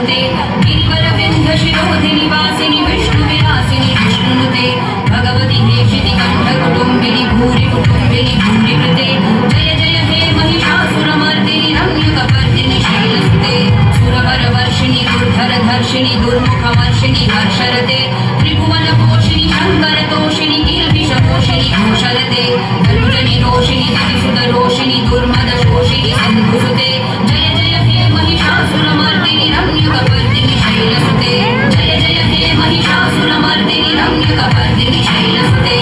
शैलसुते गिरिवरविन्ध्यशिरोधिनि वासिनि विष्णुविलासिनि विष्णुनुते भगवति हेशिति कण्ठकुटुम्बिनि भूरि कुटुम्बिनि भूरिकृते जय जय हे महिषासुरमर्दिनि रम्यकपर्दिनि शैलसुते सुरवरवर्षिणि दुर्धरधर्षिणि दुर्मुखवर्षिणि हर्षरते त्रिभुवनपोषिणि शङ्करतोषिणि किल्बिषपोषिणि घोषरते धनुजनि रोषिणि दिविसुतरोषिणि दुर्मदशोषिणि सिन्धुसुते जय जय हे महिषासुरमर्दिनि रम्यकपर्दिनि शैलसुते जय जय हे महिषासुरमर्दिनि रम्यकपर्दिनि शैलसुते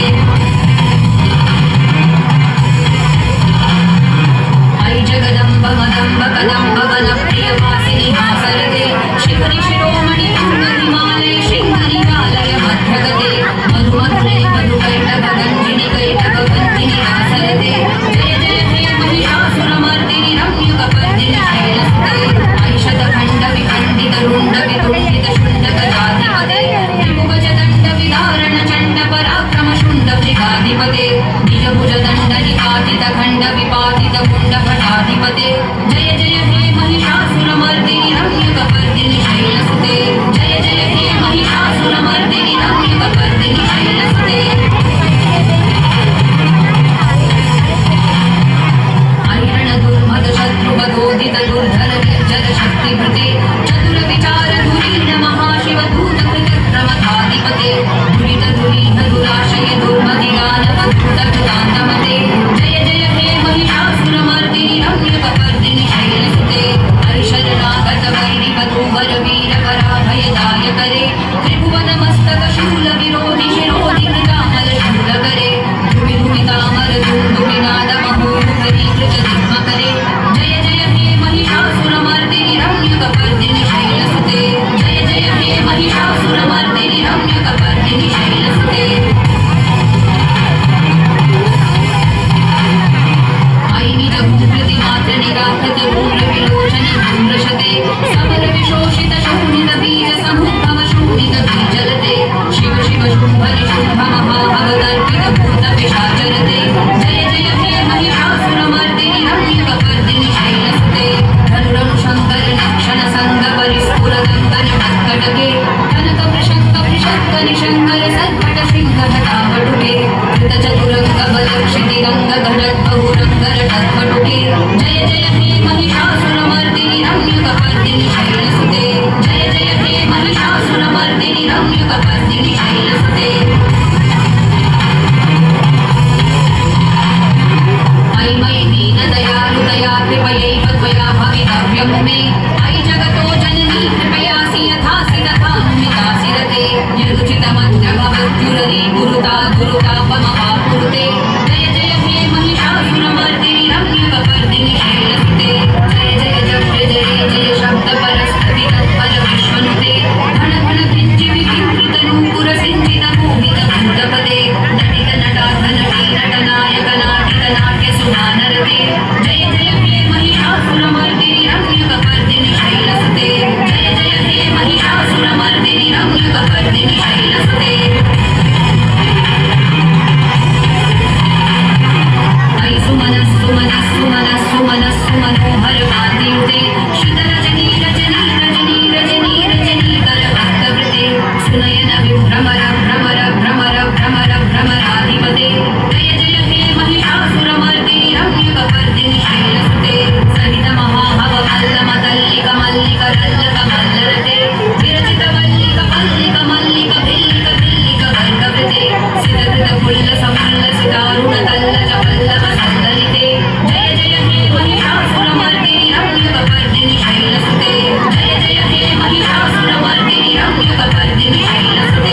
ऐ जगदम्ब मदम्ब कदम्ब वनप्रियवासिनि हासरते शिखरि शिरोमणि हिमालय शृङ्गनिकालय मध्यगते मधुमधुरे मधुकैटभगञ्जिनि कैटभवन्तिनि हासरते जय जय हे महिषासुरमर्दिनि रम्यकपर्दिनि शैलसुते ऐ शतखण्डविखण्डितरुण्डवितुण्डितशुण्डकजाधिपते त्रिभुवजदण्डविदारणचण्डपराक्रमशुण्डभृगाधिपते निजभुजदण्डनिपातितखण्डविपातितमुण्डभटाधिपते जय जय हे महिषासुरमर्दिनि रम्यकपर्दिनि शैलसुते जय जय हे महिषासुरमर्दिनि रम्यकपर्दिनि शैलसुते ऐरणदुर्मदशत्रुवधोदित दुर्धर निर्जर शक्तिभृते चतुर विचार धुरीण महाशिवदूत कृतक्रमधाधिपते दुरित दुरीह दुराशय दुर्मदिगानवधूतकृतान्तमते जय जय हे महिषासुरमर्दिनि रम्यकपर्दिनि शैलसुते हरिशरणागत वैरिवधूवर वीरपराभयदायकरे त्रिभुवनमस्तक शूलविरोधि शिरोधि कृतामलशूलकरे धुमिधुमितामर धूमधुमिनादमहोरुहरीकृत दिग्मकरे जय जय हे महिषासुरमर्दिनि रम्यकपर्दिनि शैलसुते जय जय हे महिषासुरमर्दिनि रम्यकपर्दिनि शैलसुते ऐ निजभूकृतिमात्रनिराकृत भूरविलोचनि भूम्रशते समर विशोषित शोणित बीज समुद्भव शोणित बीजलते शिव शिव शुम्भरि शुम्भ महाभवदर्पित भूत पिशाचरते जय जय हे महिषासुरमर्दिनि रम्यकपर्दिनि शैलसुते धनुरनु शङ्कर नक्षण संग परिस्फुरदङ्कन मत्कटके कनक वृषङ्क वृषङ्क निशङ्कर सत्कट सिंहहतावटुके कृतचतुरङ्ग बलक्षितिरङ्ग घटत् बहुरङ्ग रटत्वटुके जय जय हे महिषासुरमर्दिनि रम्यकपर्दिनि शैलसुते जय जय हे महिषासुरमर्दिनि रम्यकपर्दिनि शैलसुते ऐ मयि दीनदयालुदया कृपयैव त्वया भवितव्यं मे ऐ जगतो जननी कृपयासि यथासि तथानुमितासि रते निर्दुचितमन्त्रभवद्युररी गुरुता गुरुतापमवाकुरुते जय जय हे महिषासुरमर्दिनि रम्यकपर्दिनि शैलसुते जय जय जय जय जय शब्दपरस्फुटि तत्पर विश्वनुते घन घन भिञ्जि विभिन्कृत नूपुर सिञ्चित मोहित भूतपदे नटित नटार्थ नटी नटनायक नाटित नाट्य सुधानरते जय जय हे महिषासुरमर्दिनि रम्यकपर्दिनि शैलसुते जय जय हे महिषासुरमर्दिनि रम्यकपर्दिनि शैलसुते ऐ सुमनस्सुमनस्सुमनस्सुमनोहर कान्तियुते शीतरजनी रजनी रजनी रजनी रजनीकर भक्तवृते सुनयन विभ्रमर भ्रमर भ्रमर भ्रमर भ्रमराधिपते जय जय हे महिषासुरमर्दिनि रम्यकपर्दिनि शैलसुते सहित महाभव मल्ल मदल्लिक मल्लिक रल्लक मल्लरते विरचित वल्लिक मल्लिक मल्लिक भिल्लिक भिल्लिक वर्गवृते सितकृत फुल्ल समुल्ल सितारुण तल्लज पल्लव सल्ललिते जय जय हे महिषासुरमर्दिनि रम्यकपर्दिनि शैलसुते जय जय हे महिषासुरमर्दिनि रम्यकपर्दिनि शैलसुते